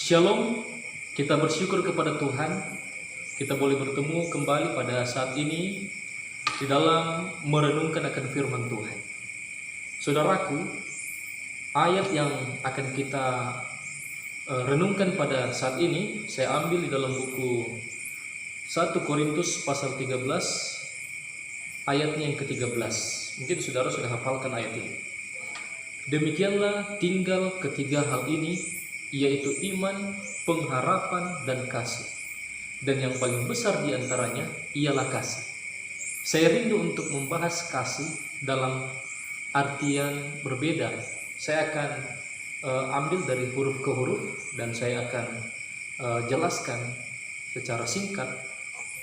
Shalom, kita bersyukur kepada Tuhan, kita boleh bertemu kembali pada saat ini di dalam merenungkan akan firman Tuhan. Saudaraku, ayat yang akan kita renungkan pada saat ini, saya ambil di dalam buku 1 Korintus pasal 13, ayatnya yang ke-13. Mungkin saudara sudah hafalkan ayat ini. Demikianlah tinggal ketiga hal ini, yaitu iman, pengharapan, dan kasih. Dan yang paling besar di antaranya ialah kasih. Saya rindu untuk membahas kasih dalam artian berbeda. Saya akan ambil dari huruf ke huruf dan saya akan jelaskan secara singkat,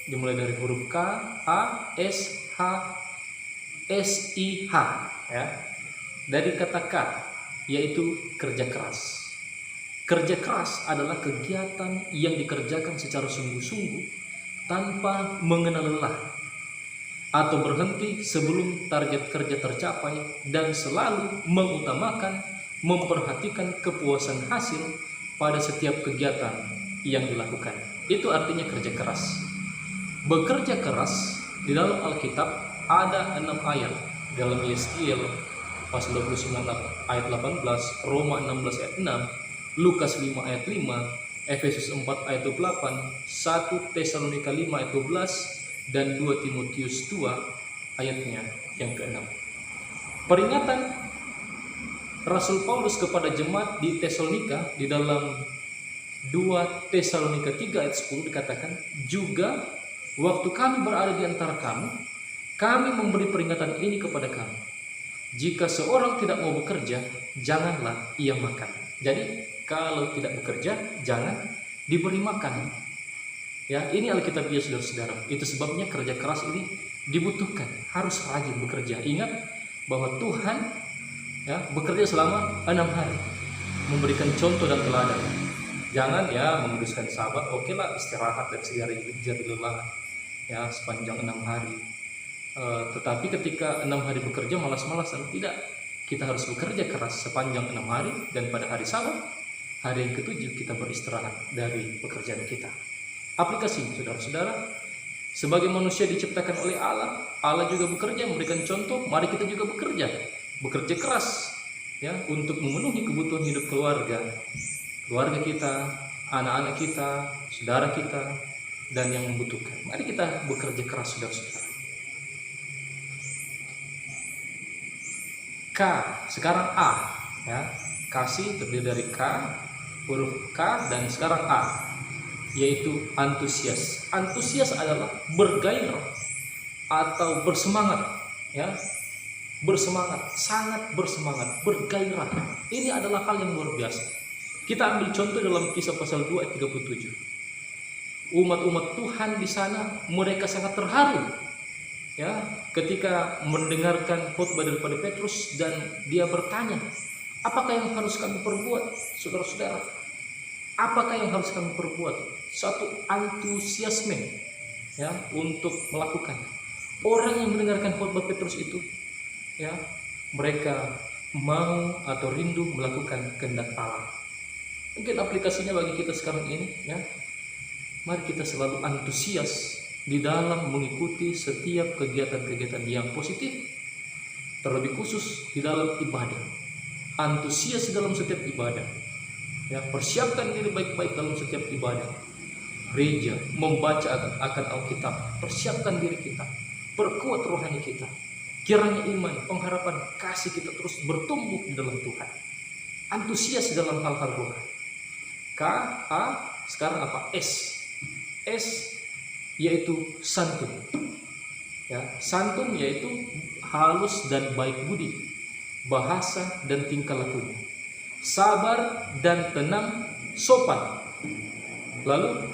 dimulai dari huruf K, A, S, H, S, I, H, ya. Dari kata K, yaitu kerja keras. Kerja keras adalah kegiatan yang dikerjakan secara sungguh-sungguh tanpa mengenal lelah atau berhenti sebelum target kerja tercapai dan selalu mengutamakan memperhatikan kepuasan hasil pada setiap kegiatan yang dilakukan. Itu artinya kerja keras. Bekerja keras di dalam Alkitab ada 6 ayat. Dalam Yeskiel pasal 29 ayat 18, Roma 16 ayat 6, Lukas 5 ayat 5, Efesus 4 ayat 28, 1 Tesalonika 5 ayat 12, dan 2 Timotius 2 ayatnya yang ke-6. Peringatan Rasul Paulus kepada jemaat di Tesalonika di dalam 2 Tesalonika 3 ayat 10 dikatakan, juga waktu kami berada di antara kamu, kami memberi peringatan ini kepada kamu. Jika seorang tidak mau bekerja, janganlah ia makan. Jadi kalau tidak bekerja, jangan diberi makan. Ya, ini Alkitabiah saudara-saudara. Itu sebabnya kerja keras ini dibutuhkan, harus rajin bekerja. Ingat bahwa Tuhan ya bekerja selama 6 hari, memberikan contoh dan teladan. Jangan ya menguduskan Sabat, okelah istirahat dan jadi lelah ya sepanjang 6 hari. Tetapi ketika 6 hari bekerja malas-malasan, tidak. Kita harus bekerja keras sepanjang 6 hari dan pada hari Sabat, hari yang ke-7 kita beristirahat dari pekerjaan kita. Aplikasi saudara-saudara, sebagai manusia diciptakan oleh Allah, Allah juga bekerja, memberikan contoh. Mari kita juga bekerja keras ya untuk memenuhi kebutuhan hidup keluarga kita, anak-anak kita, saudara kita, dan yang membutuhkan. Mari kita bekerja keras saudara-saudara. K, sekarang A ya. Kasih terdiri dari K, huruf K, dan sekarang A, yaitu antusias. Antusias adalah bergairah atau bersemangat ya. Bersemangat, sangat bersemangat, bergairah. Ini adalah hal yang luar biasa. Kita ambil contoh dalam Kisah pasal 2 ayat 37. Umat-umat Tuhan di sana mereka sangat terharu ya ketika mendengarkan khotbah daripada Petrus dan dia bertanya, apakah yang harus kami perbuat, saudara-saudara? Apakah yang harus kami perbuat? Satu antusiasme ya untuk melakukan. Orang yang mendengarkan khotbah Petrus itu ya, mereka mau atau rindu melakukan kehendak Allah. Mungkin aplikasinya bagi kita sekarang ini ya. Mari kita selalu antusias di dalam mengikuti setiap kegiatan-kegiatan yang positif, terlebih khusus di dalam ibadah. Antusias di dalam setiap ibadah ya, persiapkan diri baik-baik dalam setiap ibadah gereja, membaca akan Alkitab, persiapkan diri kita, perkuat rohani kita, kiranya iman, pengharapan, kasih kita terus bertumbuh di dalam Tuhan. Antusias dalam hal-hal rohani. K, A, sekarang apa? S yaitu santun ya. Santun yaitu halus dan baik budi, bahasa dan tingkah lakunya, sabar dan tenang, sopan. Lalu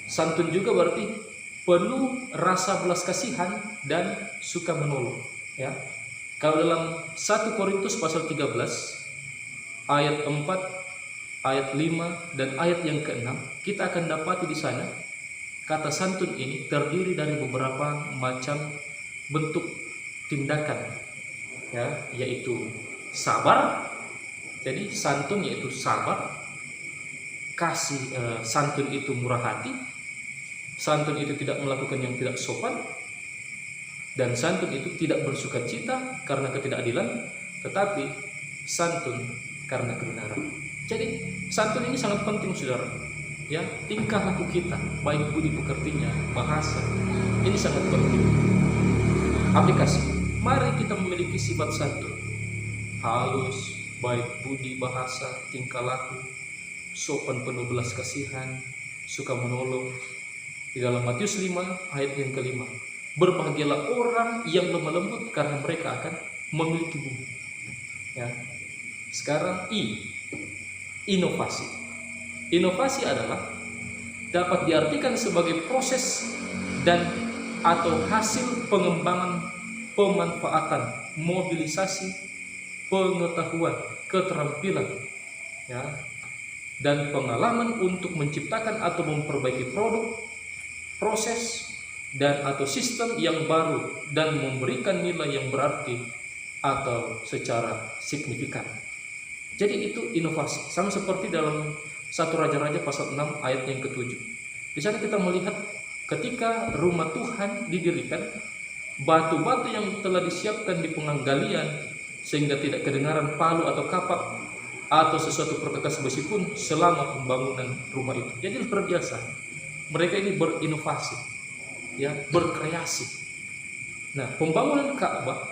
santun juga berarti penuh rasa belas kasihan dan suka menolong ya. Kalau dalam 1 Korintus pasal 13 ayat 4, ayat 5 dan ayat yang ke-6, kita akan dapati di sana kata santun ini terdiri dari beberapa macam bentuk tindakan ya, yaitu sabar. Jadi santun yaitu sabar, santun itu murah hati, santun itu tidak melakukan yang tidak sopan, dan santun itu tidak bersuka cita karena ketidakadilan, tetapi santun karena kebenaran. Jadi santun ini sangat penting, saudara. Ya, tingkah laku kita, baik budi pekertinya, bahasa, ini sangat penting. Aplikasi, mari kita memiliki sifat santun, halus, baik budi, bahasa, tingkah laku, sopan, penuh belas kasihan, suka menolong. Di dalam Matius 5 ayat yang kelima, berbahagialah orang yang lemah lembut karena mereka akan memiliki bumi. Ya. Sekarang inovasi. Inovasi adalah dapat diartikan sebagai proses dan atau hasil pengembangan, pemanfaatan, mobilisasi pengetahuan, keterampilan, ya, dan pengalaman untuk menciptakan atau memperbaiki produk, proses, dan atau sistem yang baru dan memberikan nilai yang berarti atau secara signifikan. Jadi itu inovasi. Sama seperti dalam 1 Raja-Raja pasal 6 ayat yang ke-7. Di sana kita melihat ketika rumah Tuhan didirikan, batu-batu yang telah disiapkan di penganggalian sehingga tidak kedengaran palu atau kapak atau sesuatu perkakas besi pun selama pembangunan rumah itu. Jadi luar biasa. Mereka ini berinovasi, ya, berkreasi. Nah, pembangunan Ka'bah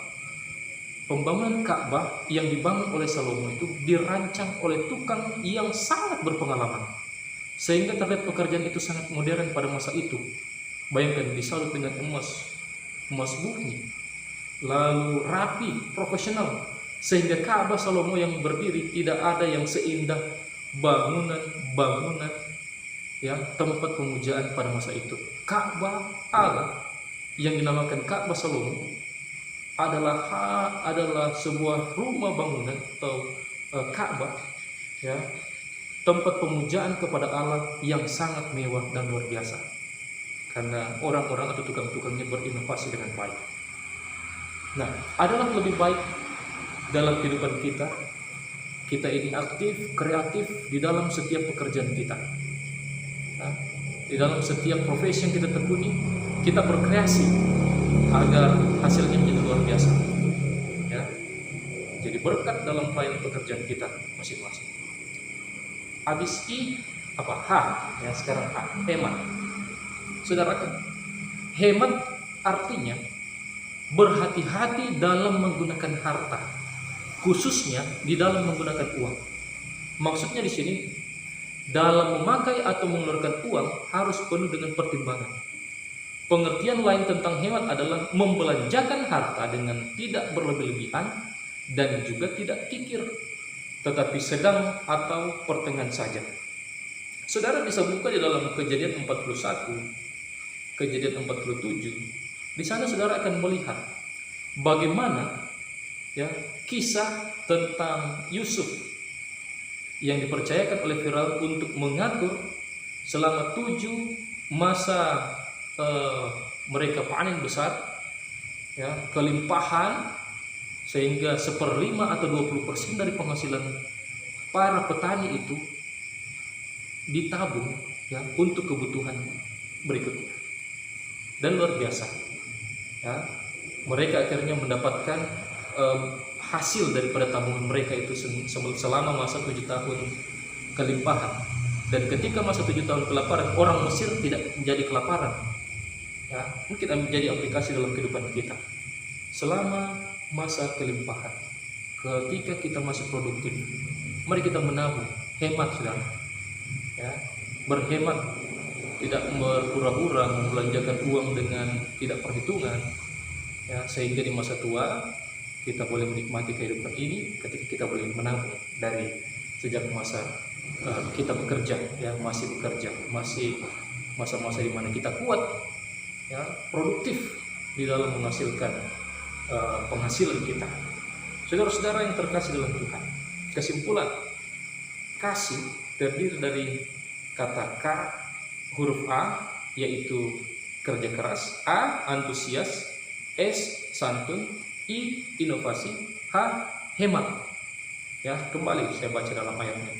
yang dibangun oleh Salomo itu dirancang oleh tukang yang sangat berpengalaman, sehingga terlihat pekerjaan itu sangat modern pada masa itu. Bayangkan disalut dengan emas murni, lalu rapi, profesional, sehingga Ka'bah Salomo yang berdiri tidak ada yang seindah bangunan ya, tempat pemujaan pada masa itu. Ka'bah Allah yang dinamakan Ka'bah Salomo adalah sebuah rumah bangunan atau Ka'bah, ya, tempat pemujaan kepada Allah yang sangat mewah dan luar biasa, karena orang-orang atau tukang-tukangnya berinovasi dengan baik. Nah, adalah lebih baik dalam kehidupan kita ini aktif, kreatif di dalam setiap pekerjaan kita. Nah, di dalam setiap profesi yang kita tekuni, kita berkreasi agar hasilnya menjadi luar biasa. Ya, jadi berkat dalam pelayanan pekerjaan kita masing-masing. Habis H, ya, sekarang H, hemat. Saudara, hemat artinya berhati-hati dalam menggunakan harta, khususnya di dalam menggunakan uang. Maksudnya di sini, dalam memakai atau mengeluarkan uang harus penuh dengan pertimbangan. Pengertian lain tentang hemat adalah membelanjakan harta dengan tidak berlebih-lebihan dan juga tidak kikir, tetapi sedang atau pertengahan saja. Saudara bisa buka di dalam Kejadian 41, Kejadian 47. Di sana saudara akan melihat bagaimana, ya, kisah tentang Yusuf yang dipercayakan oleh Firaun untuk mengatur selama 7 masa mereka panen besar, ya, kelimpahan, sehingga 1/5 atau 20% dari penghasilan para petani itu ditabung, ya, untuk kebutuhan berikutnya. Dan luar biasa, ya, mereka akhirnya mendapatkan hasil daripada tabungan mereka itu selama masa 7 tahun kelimpahan. Dan ketika masa 7 tahun kelaparan, orang Mesir tidak menjadi kelaparan. Ya, mungkin menjadi aplikasi dalam kehidupan kita. Selama masa kelimpahan, ketika kita masih produktif, mari kita menabung, hemat, saudara. Ya, berhemat, tidak berhura-hura membelanjakan uang dengan tidak perhitungan, ya, sehingga di masa tua kita boleh menikmati kehidupan ini ketika kita boleh menabung dari sejak masa kita bekerja, ya, masih bekerja, masih masa-masa di mana kita kuat, ya, produktif di dalam menghasilkan penghasilan kita. Saudara-saudara yang terkasih dalam Tuhan, kesimpulan, kasih terdiri dari kata K, huruf A yaitu kerja keras, A antusias, S santun, I inovasi, H hemat. Ya, kembali saya baca dalam ayatnya.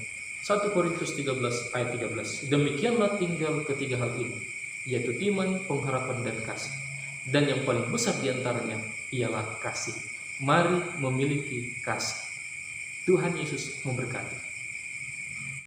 1 Korintus 13 ayat 13. Demikianlah tinggal ketiga hal ini, yaitu iman, pengharapan, dan kasih. Dan yang paling besar diantaranya ialah kasih. Mari memiliki kasih. Tuhan Yesus memberkati.